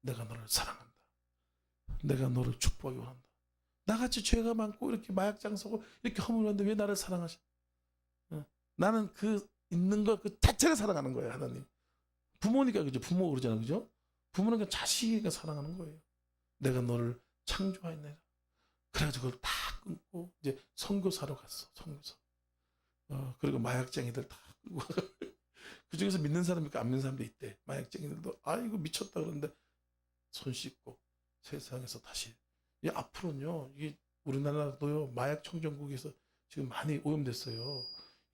내가 너를 사랑한다. 내가 너를 축복하기 원한다. 나같이 죄가 많고 이렇게 마약 장사고 이렇게 허물었는데 왜 나를 사랑하셔? 나는 그 있는 거 그 자체를 사랑하는 거예요. 하나님. 부모니까 그죠? 부모 그러잖아, 그죠? 부모는 그냥 자식이니까 사랑하는 거예요. 내가 너를 창조하였네. 그래가지고 그걸 다 끊고 이제 선교사로 갔어. 선교사. 그리고 마약쟁이들 다 끊고 그 중에서 믿는 사람이 있고 안 믿는 사람도 있대. 마약쟁이들도 아이고 미쳤다 그러는데 손 씻고 세상에서 다시. 앞으로는요, 이게 우리나라도요 마약 청정국에서 지금 많이 오염됐어요.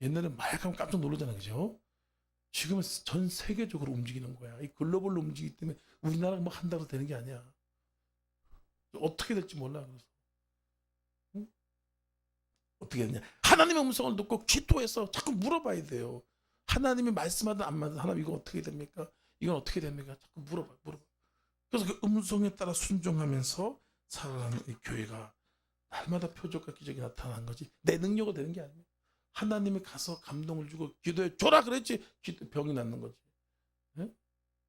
옛날에 마약하면 깜짝 놀라잖아, 그죠? 지금은 전 세계적으로 움직이는 거야. 이 글로벌로 움직이기 때문에 우리나라가 막 한다고 되는 게 아니야. 어떻게 될지 몰라. 그래서 어떻게 되냐? 하나님의 음성을 듣고 기도해서 자꾸 물어봐야 돼요. 하나님이 말씀하든 안 말든 하나님 이거 어떻게 됩니까? 이건 어떻게 됩니까? 자꾸 물어봐. 그래서 그 음성에 따라 순종하면서 살아가는 이 교회가 날마다 표적과 기적이 나타나는 거지 내 능력으로 되는 게 아니에요. 하나님이 가서 감동을 주고 기도해 줘라 그랬지 병이 낫는 거지. 네?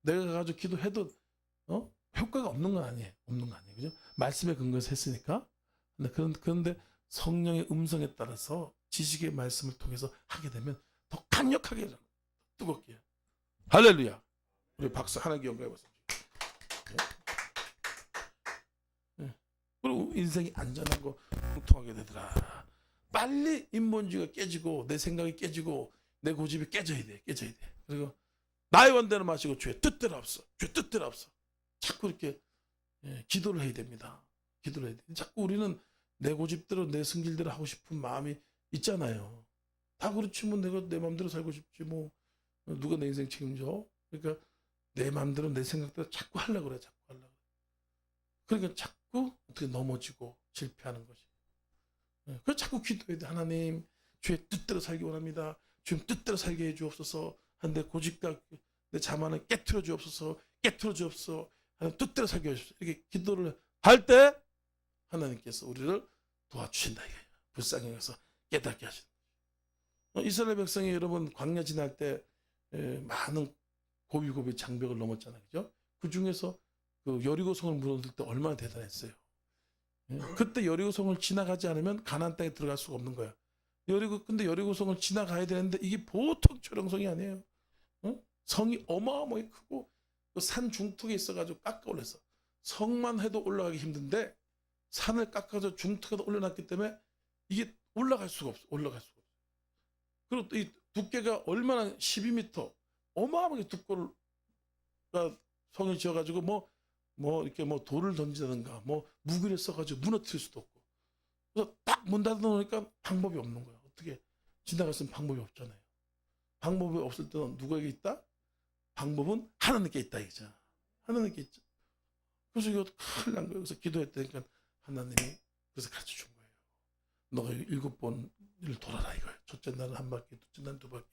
내가 가가지고 기도해도 효과가 없는 건 아니에요. 그죠? 말씀에 근거해서 했으니까. 그런데 성령의 음성에 따라서 지식의 말씀을 통해서 하게 되면 더 강력하게 뜨겁게. 할렐루야. 우리 박수 하나 기억해 보세요. 그리고 인생이 안전하고 통통하게 되더라. 빨리 인본주의가 깨지고 내 생각이 깨지고 내 고집이 깨져야 돼. 그리고 나의 원대로 마시고 주의 뜻대로 없어. 주의 뜻대로 없어. 자꾸 이렇게 기도를 해야 됩니다. 기도를 해야 돼. 자꾸 우리는 내 고집대로 내 승질대로 하고 싶은 마음이 있잖아요. 다 그렇지만 내가 내 마음대로 살고 싶지 뭐 누가 내 인생 책임져? 그러니까 내 마음대로 내 생각대로 자꾸 하려고 그래. 그러니까 자꾸 어떻게 넘어지고 실패하는 거지. 그래서 자꾸 기도해야 돼. 하나님 주의 뜻대로 살기 원합니다. 주님 뜻대로 살게 해주옵소서. 내 고집과 내 자만을 깨트려 주옵소서. 하나님 뜻대로 살게 해주옵소서. 이렇게 기도를 할 때 하나님께서 우리를 도와주신다. 불쌍히 여기서 깨닫게 하신다. 이스라엘 백성이 여러분 광야 지날 때 많은 고비 장벽을 넘었잖아요. 그죠? 그 중에서 그 여리고성을 무너뜨릴 때 얼마나 대단했어요. 그때 여리고성을 지나가지 않으면 가나안 땅에 들어갈 수가 없는 거야. 근데 여리고성을 지나가야 되는데 이게 보통 초령성이 아니에요. 성이 어마어마하게 크고 산 중턱에 있어가지고 깎아 올렸어. 성만 해도 올라가기 힘든데 산을 깎아서 중턱에다 올려놨기 때문에 이게 올라갈 수가 없어. 그리고 또 이 두께가 얼마나 12m 어마어마하게 두꺼운 성을 지어가지고 뭐 이렇게 뭐 돌을 던지다든가 뭐 무기를 써가지고 무너뜨릴 수도 없고. 그래서 딱 문 닫아놓으니까 방법이 없는 거야. 어떻게 지나갈 수 있는 방법이 없잖아요. 방법이 없을 때는 누구에게 있다? 방법은 하나님께 있다 이거죠. 하나님께 있죠. 그래서 이거 큰일 난 거예요. 그래서 기도했다니까 하나님이 그래서 가르쳐 준 거예요. 너가 7번을 돌아라 이거예요. 첫째 날은 한 바퀴, 둘째 날은 2바퀴,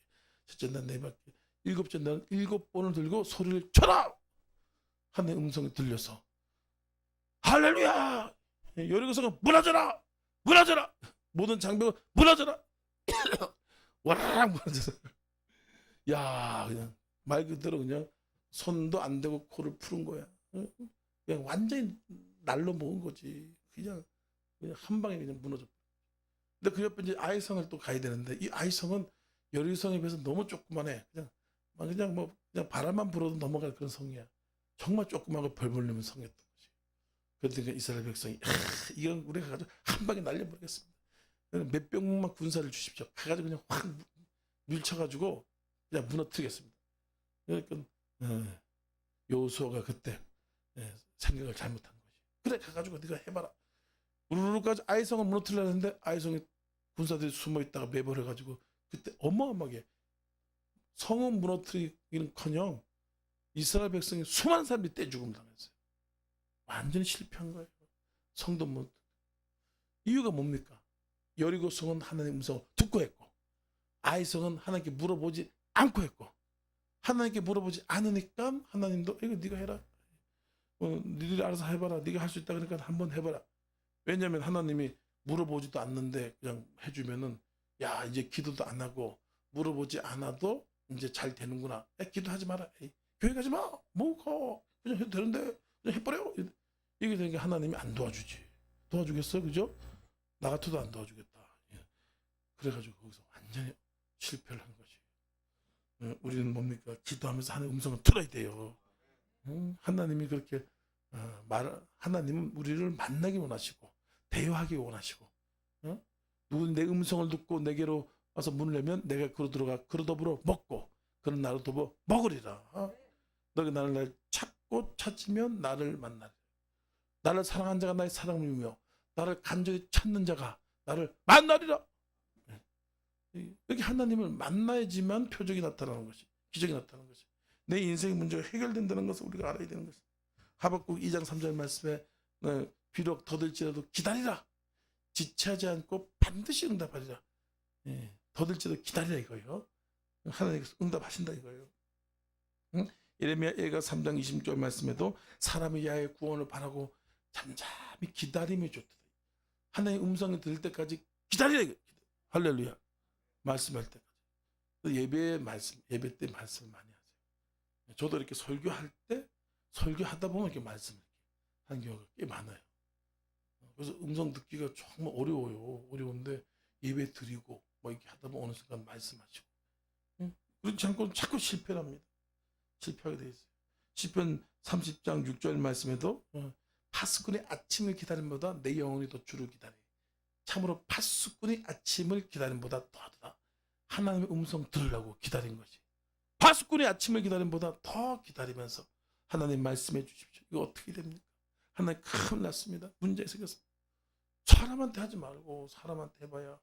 셋째 날은 4바퀴, 일곱째 날은 7번을 들고 소리를 쳐라! 하나님의 음성이 들려서 할렐루야! 여리고성은 무너져라! 모든 장벽은 무너져라! 와라락 무너져라. 야, 그냥 말 그대로 그냥 손도 안 대고 코를 푸른 거야. 그냥 완전히 날로 먹은 거지. 그냥 한 방에 그냥 무너져. 근데 그 옆에 이제 아이성을 또 가야 되는데 이 아이성은 여리고성에 비해서 너무 조그만해. 그냥 바람만 불어도 넘어갈 그런 성이야. 정말 조그마하고 별 보려면 성이었던 거지. 그러니까 이스라엘 백성이 이건 우리가 가지고 한 방에 날려버리겠습니다. 몇 병만 군사를 주십시오. 가가지고 그냥 확 밀쳐가지고 그냥 무너뜨리겠습니다. 그러니까 여호수아가 그때 생각을 잘못한 거지. 그래 가가지고 네가 해봐라. 우르르까지 아이성을 무너뜨리려 했는데 아이성에 군사들이 숨어 있다가 매몰해가지고 그때 어마어마하게 성은 무너뜨리기는커녕 이스라엘 백성이 수많은 사람들이 떼죽음 당했어요. 완전히 실패한 거예요. 성도 못. 이유가 뭡니까? 여리고성은 하나님의 음성을 듣고 했고 아이성은 하나님께 물어보지 않고 했고 하나님께 물어보지 않으니까 하나님도 이거 네가 해라. 니들이 알아서 해봐라. 네가 할 수 있다 그러니까 한번 해봐라. 왜냐하면 하나님이 물어보지도 않는데 그냥 해주면은 야 이제 기도도 안 하고 물어보지 않아도 이제 잘 되는구나. 기도하지 마라. 교회 가지 마. 뭐 가. 그냥 해도 되는데 그냥 해버려. 이게 되니까 하나님이 안 도와주지. 도와주겠어요? 그죠? 나 같아도 안 도와주겠다. 그래가지고 거기서 완전히 실패를 한 거지. 우리는 뭡니까? 기도하면서 하나님 음성을 들어야 돼요. 하나님이 그렇게 하나님은 우리를 만나기 원하시고 대화하기 원하시고 누군 내 음성을 듣고 내게로 와서 문을 열면 내가 그로 들어가 그로 더불어 먹고 그는 나로 더불어 먹으리라. 너가 나를 찾고 찾으면 나를 만나리라. 나를 사랑한 자가 나의 사랑이며 나를 간절히 찾는 자가 나를 만나리라. 여기 하나님을 만나야지만 표적이 나타나는 것이 기적이 나타나는 것이 내 인생의 문제가 해결된다는 것을 우리가 알아야 되는 것이 하박국 2장 3절 말씀에 비록 더딜지라도 기다리라. 지체하지 않고 반드시 응답하리라. 더딜지라도 기다리라 이거예요. 하나님께서 응답하신다 이거예요. 예레미야 1가 3장 20절 말씀에도 사람이 야의 구원을 바라고 잠잠히 기다림이 좋다. 하나님의 음성을 들을 때까지 기다리라. 할렐루야. 말씀할 때까지. 예배 말씀, 예배 때 말씀을 많이 하세요. 저도 이렇게 설교할 때 설교하다 보면 이렇게 말씀을 하는 경우가 꽤 많아요. 그래서 음성 듣기가 정말 어려워요. 어려운데 예배 드리고 뭐 이렇게 하다 보면 어느 순간 말씀하시고 그렇지 않고 자꾸 실패를 합니다. 실패하게 돼 있어요. 시편 30장 6절 말씀에도 파수꾼의 아침을 기다림보다 내 영혼이 더 주를 기다려. 참으로 파수꾼이 아침을 기다림보다 더하다. 하나님의 음성 들으려고 기다린 것이. 파수꾼이 아침을 기다림보다 더 기다리면서 하나님 말씀해 주십시오. 이거 어떻게 됩니까? 하나님 큰일 났습니다. 문제 생겼습니다. 사람한테 하지 말고 사람한테 해봐야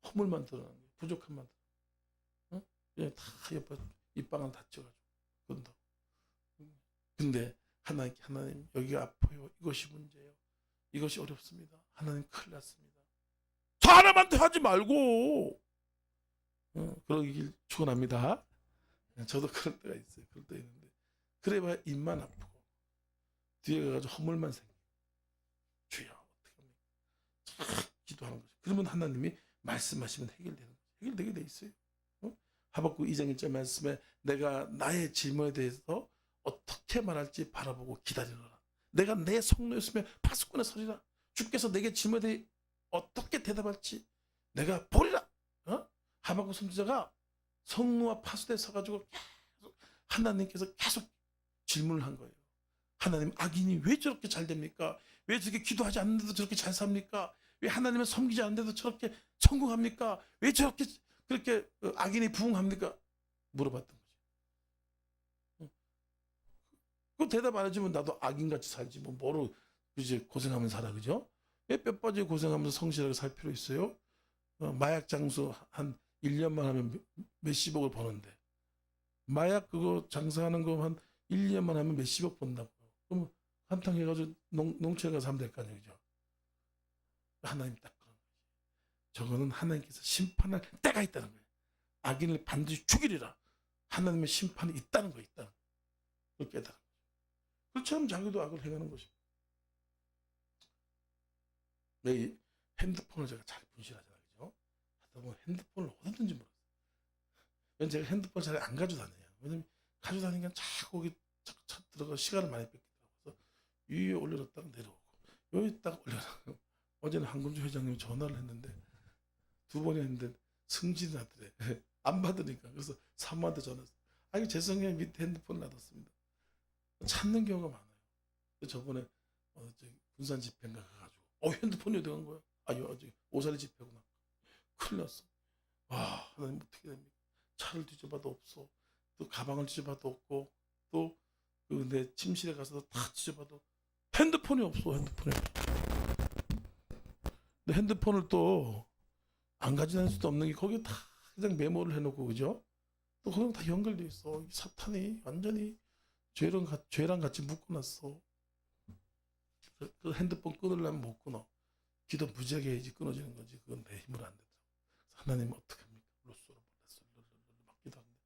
허물만 드러나는 거예요. 부족함만 드러나는 거예요. 그냥 다 옆에 입방울 닫혀가지고 그런다고. 근데 하나님 여기가 아파요. 이것이 문제예요. 이것이 어렵습니다. 하나님 큰일 났습니다. 사람한테 하지 말고 그러길 축원합니다. 저도 그럴 때가 있어요. 그럴 때 있는데 그래봐야 입만 아프고 뒤에 가가지고 허물만 생겨. 주여 어떻게 합니까? 기도하는 거죠. 그러면 하나님이 말씀하시면 해결되는 거죠. 해결되게 돼 있어요. 하박국 2장 1절 말씀에 내가 나의 질문에 대해서 어떻게 말할지 바라보고 기다리노라. 내가 내 성노였으면 파수꾼에 서리라. 주께서 내게 질문에 대해 어떻게 대답할지 내가 보리라. 하박국 선지자가 성노와 파수대에 서가지고 계속 하나님께서 계속 질문을 한 거예요. 하나님 악인이 왜 저렇게 잘 됩니까? 왜 저렇게 기도하지 않는데도 저렇게 잘 삽니까? 왜 하나님을 섬기지 않는데도 저렇게 성공합니까? 왜 저렇게 그렇게 악인이 부흥합니까? 물어봤던 거죠. 그 대답 안 해주면 나도 악인같이 살지 뭐 뭐로 이제 고생하면서 살아 그죠? 왜 뼈 빠지게 고생하면서 성실하게 살 필요 있어요? 마약 장수 한 1년만 하면 몇십억을 버는데 마약 그거 장사하는 거 한 1년만 하면 몇십억 번다고. 그럼 한탕 해가지고 농촌에 가서 하면 될 거 아니에요. 그죠? 하나님 딱 그런 거지. 저거는 하나님께서 심판할 때가 있다는 거예요. 악인을 반드시 죽이리라. 하나님의 심판이 있다는 거예요. 있다는 거예요. 그걸 깨달은 거죠. 그렇지 않으면 자기도 악을 행하는 것입니다. 내 핸드폰을 제가 잘 분실하잖아요. 그죠? 하다 보면 핸드폰을 어디든지 모르겠어요. 왜냐면 제가 핸드폰 잘 안 가지고 다녀요. 왜냐면 가지고 다니니까 자꾸 거기 차 들어가 시간을 많이 뺏기더라고요. 그래서 위에 올려놨다가 내려오고 여기 딱 올려놓고 어제는 한금주 회장님이 전화를 했는데 2번이나 했는데 승진이 나더래. 안 받으니까. 그래서 사모한테 전화했어요. 이거 죄송해요. 밑에 핸드폰을 놔뒀습니다. 찾는 경우가 많아요. 저번에 군산 집회인가 가가지고 핸드폰이 어디 간 거야? 저기 오사리 집회구나. 큰일 났어. 하나님 어떻게 됩니까? 차를 뒤져봐도 없어. 또 가방을 뒤져봐도 없고 또 내 침실에 가서 다 뒤져봐도 핸드폰이 없어. 근데 핸드폰을 또 안 가지고 다닐 수도 없는 게 거기에 다 그냥 메모를 해놓고 그죠? 또 그냥 다 연결돼 있어. 이 사탄이 완전히 죄랑 같이 묶어놨어. 그 핸드폰 끊으려면 못 끊어. 기도 무지하게 해야지 끊어지는 거지. 그건 내 힘으로 안 되더라고. 하나님 어떻게 합니까? 로쏘로 몰랐어. 막 기도하는데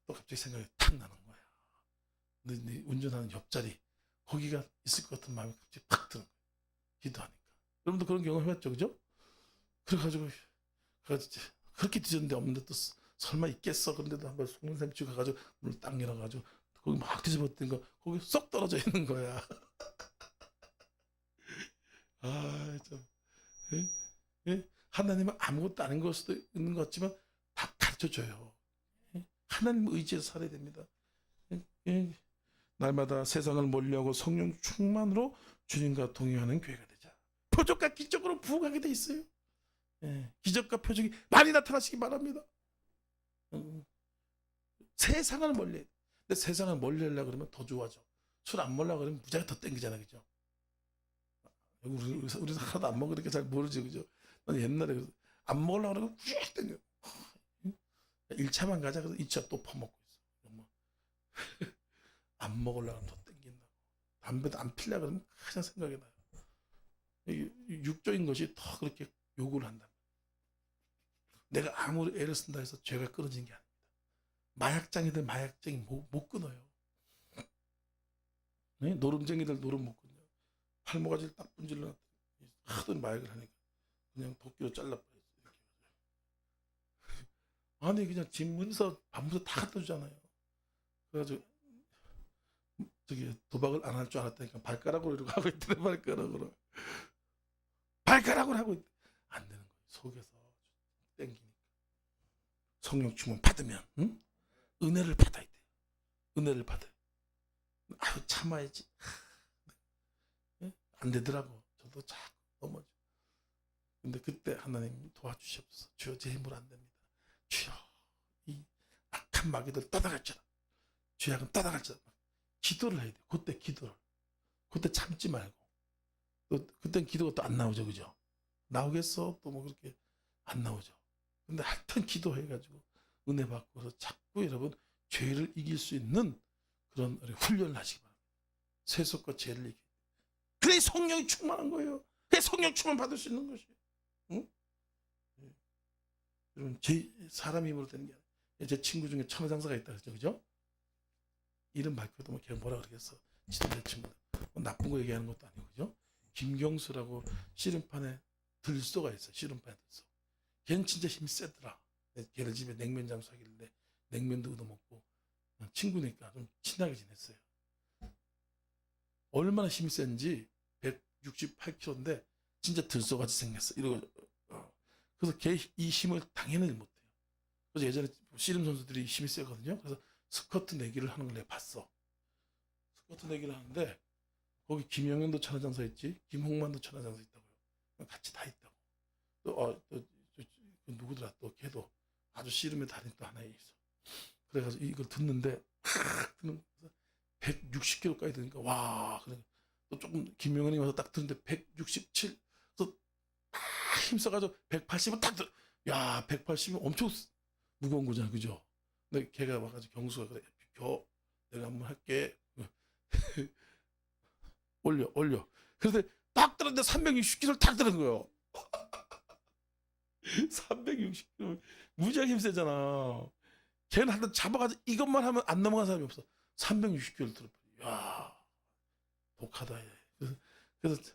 또 갑자기 생각이 탁 나는 거야. 네 운전하는 옆자리 거기가 있을 것 같은 마음이 갑자기 팍 드는 거야. 기도하니까. 여러분도 그런 경험 해봤죠, 그죠? 그래가지고 그렇게 뒤졌는데 없는데 또 설마 있겠어. 그런데도 한번 속눈썹 치고 가가지고 문을 딱 열어가지고 거기 막 뒤집었던 거 거기 쏙 떨어져 있는 거야. 아, 참. 예? 예? 하나님은 아무것도 아닌 걸 수도 있는 것 같지만 다 가르쳐줘요. 예? 하나님 의지해서 살아야 됩니다. 예? 예? 날마다 세상을 몰려하고 성령 충만으로 주님과 동행하는 교회가 되자. 표적과 기적으로 부흥하게 돼 있어요. 예, 기적과 표적이 많이 나타나시기 바랍니다. 세상을 멀리 해. 근데 세상을 멀리 하려고 그러면 더 좋아져. 술 안 먹으려고 그러면 무지하게 더 땡기잖아, 그죠? 우리는 하나도 안 먹으니까 잘 모르지, 그죠? 난 옛날에 안 먹으려고 그러면 쭉 땡겨. 1차만 가자 그래서 2차 또 퍼먹고 있어. 안 먹으려고 하면 더 땡긴다고. 담배도 안 피려고 그러면 가장 생각이 나요. 육적인 것이 더 그렇게 요구를 한다. 내가 아무리 애를 쓴다 해서 죄가 끊어지는 게 아닙니다. 마약장이들 마약쟁이 못 끊어요. 네? 노름쟁이들 노름 못 끊어요. 팔모가지를 딱 분질러 하도 마약을 하니까 그냥 도끼로 잘라버렸어요. 아니 그냥 집 문서 밤새 다 갖다 주잖아요. 그래가지고 저기 도박을 안 할 줄 알았다니까 발가락으로 이러고 하고 있더래. 발가락으로 하고 있대. 안 되는 거예요. 속에서 땡기니까. 성령 충만 받으면 은혜를 받아야 돼요. 은혜를 받아요. 아유 참아야지. 안 되더라고. 저도 자꾸 넘어져. 근데 그때 하나님 도와주시옵소서. 주여 제 힘으로 안 됩니다. 주여 이 악한 마귀들 따라갈지라. 죄악은 따라갈지라. 기도를 해야 돼요. 그때 기도를. 그때 참지 말고. 또 그땐 기도가 또 안 나오죠, 그죠? 나오겠어? 또 뭐 그렇게 안 나오죠. 근데 하여튼 기도해가지고 은혜 받고 그래서 자꾸 여러분 죄를 이길 수 있는 그런 훈련을 하시기 바랍니다. 세속과 죄를 이기. 그래 성령이 충만한 거예요. 그래 성령 충만 받을 수 있는 것이에요. 응? 여러분 제 사람 힘으로 되는 게 아니에요. 제 친구 중에 천하장사가 있다 그랬죠, 그죠? 이름 밝혀도 뭐 걔 뭐라 그러겠어. 지도자 친구들 뭐 나쁜 거 얘기하는 것도 아니고, 그죠? 김경수라고 씨름판에 들소가 있어. 씨름판에 들소. 걔는 진짜 힘이 세더라. 걔네 집에 냉면 장수하길래 냉면도 얻어먹고 친구니까 좀 친하게 지냈어요. 얼마나 힘이 센지 168kg인데 진짜 들소같이 생겼어. 이러고 그래서 걔 이 힘을 당연히 못해요. 그래서 예전에 씨름 선수들이 힘이 세거든요. 그래서 스쿼트 내기를 하는 걸 내가 봤어. 스쿼트 내기를 하는데 거기 김영현도 천하장사 있지, 김홍만도 천하장사 있다고요. 같이 다 있다고. 또 누구더라 또 걔도 아주 씨름의 달인 또 하나 있어. 그래가지고 이걸 듣는데 160kg까지 되니까 와. 그러니까 또 조금 김영현이 와서 딱 듣는데 167. 그래서 딱 힘써가지고 180은 딱 들. 야 180은 엄청 무거운 거잖아, 그죠? 근데 걔가 와가지고 경수가 그래, 비켜, 내가 한번 할게. 올려. 그래서 딱 들었는데 360kg를 딱 들은 거예요. 360kg 무지하게 힘세잖아. 걔는 한번 잡아가지고 이것만 하면 안 넘어간 사람이 없어. 360kg를 들어버려. 야 독하다. 얘. 그래서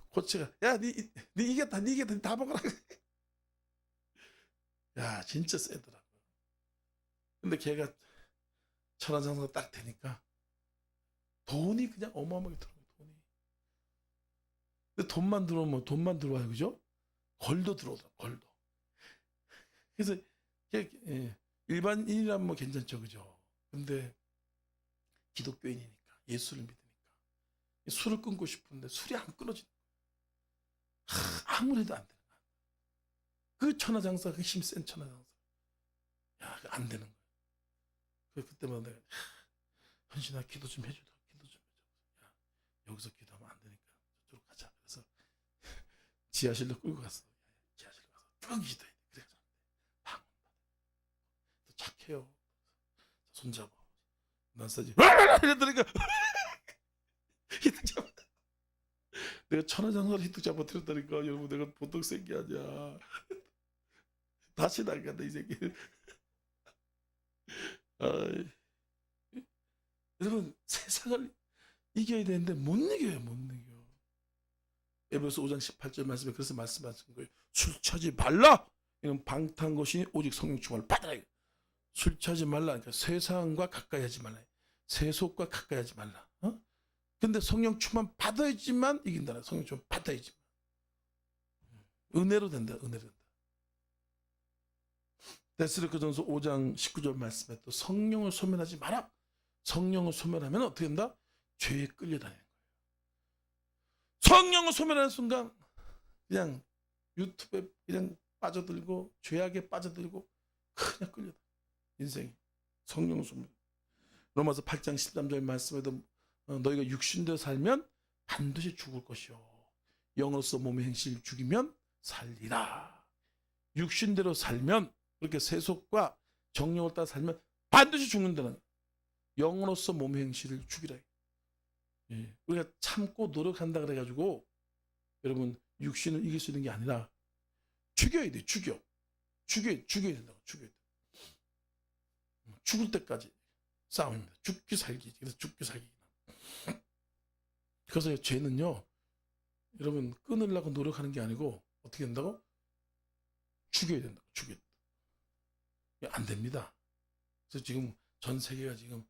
코치가 니 이겼다 다 먹어라. 야 진짜 세더라고. 근데 걔가 천하장사가 딱 되니까 돈이 그냥 어마어마하게 들어요. 돈이. 근데 돈만 들어와요, 그죠? 걸도 들어오더라. 걸도. 그래서 일반인이라면 뭐 괜찮죠, 그죠? 근데 기독교인이니까 예수를 믿으니까 술을 끊고 싶은데 술이 안 끊어지는 거야. 아무래도 안 되는 거야. 그 천하장사, 그 힘센 천하장사, 야, 안 되는 거야. 그때마다 내가 현신아 기도 좀 해주라. 야, 여기서 기도하면 안 되니까 지하실로 끌고 갔어. 지하실로 가서 쭉 기도해. 그래가지고 방 또 착해요. 손잡아. 마사지. 이러더니까 히트 잡아. 내가 천하장사를 히트 잡아뜨렸다니까. 여러분, 내가 보통 새끼 아니야. 다시 나간다 이 새끼. 여러분, 세상을 이겨야 되는데 못 이겨요. 못 이겨. 에베소 5장 18절 말씀에 그래서 말씀하신 거예요. 술 취하지 말라. 이런 방탕한 것이 오직 성령 충만을 받아라. 술 취하지 말라. 그러니까 세상과 가까이 하지 말라. 세속과 가까이 하지 말라. 근데 성령 충만 받아야지만 이긴다. 성령 충만 받아야지만. 은혜로 된다. 은혜로 된다. 데스르크전서 5장 19절 말씀에 또 성령을 소멸하지 마라. 성령을 소멸하면 어떻게 된다? 죄에 끌려다니는 거예요. 성령을 소멸하는 순간 그냥 유튜브에 그냥 빠져들고 죄악에 빠져들고 그냥 끌려다. 인생이 성령을 소멸. 로마서 8장 13절 말씀에도 너희가 육신대로 살면 반드시 죽을 것이요 영으로서 몸의 행실을 죽이면 살리라. 육신대로 살면 그렇게 세속과 정욕을 따라 살면 반드시 죽는다는, 영으로서 몸의 행실을 죽이라. 예. 우리가 참고 노력한다 그래가지고 여러분 육신을 이길 수 있는 게 아니라 죽여야 돼. 죽여야 된다고. 죽여야 돼. 죽을 때까지 싸움입니다. 죽기 살기. 그래서 죽기 살기. 그래서 죄는요, 여러분 끊으려고 노력하는 게 아니고 어떻게 된다고? 죽여야 된다고. 죽여야 된다. 안 됩니다. 그래서 지금 전 세계가 지금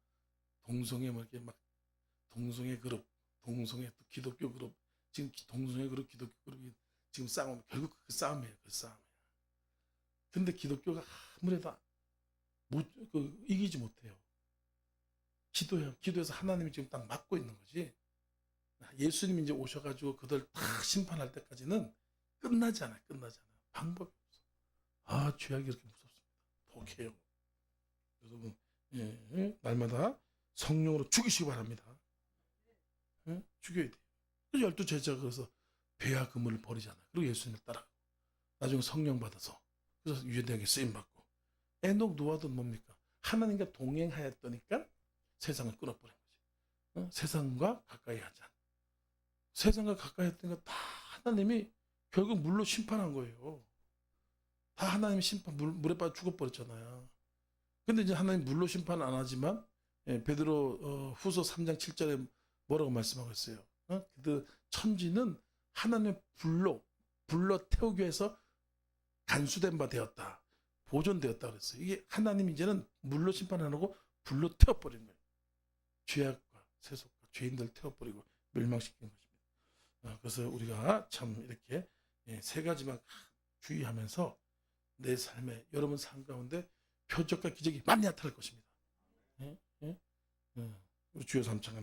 동성애 뭐 이렇게 막 동성애 그룹, 동성애 또 기독교 그룹, 지금 동성애 그룹, 기독교 그룹이 지금 싸움, 결국 그 싸움이에요. 그 싸움이에요. 근데 기독교가 아무래도 이기지 못해요. 기도해서 하나님이 지금 딱 막고 있는 거지. 예수님이 이제 오셔가지고 그들 다 심판할 때까지는 끝나지 않아요. 방법이 없어. 죄악이 이렇게 무섭습니다. 독해요. 여러분, 날마다 성령으로 죽이시기 바랍니다. 죽여야 돼요. 12 제자가 그래서 배와 그물을 버리잖아요. 그리고 예수님을 따라가고 나중에 성령 받아서 그래서 유대하게 쓰임 받고. 에녹 노아도 뭡니까? 하나님과 동행하였더니까 세상을 끊어버린 거지. 세상과 가까이 하자. 세상과 가까이 했더니까 다 하나님이 결국 물로 심판한 거예요. 다 하나님이 물에 빠져 죽어버렸잖아요. 근데 이제 하나님 물로 심판 안 하지만 베드로 후서 3장 7절에 뭐라고 말씀하고 있어요? 그 천지는 하나님의 불로 태우기 위해서 간수된 바 되었다. 보존되었다 그랬어요. 이게 하나님 이제는 물로 심판 안 하고 불로 태워버린 거예요. 죄악과 세속과 죄인들 태워버리고 멸망시키는 것입니다. 그래서 우리가 참 이렇게 세 가지만 주의하면서 내 삶에, 여러분 삶 가운데 표적과 기적이 많이 나타날 것입니다. 우리 주여 삼창합니다.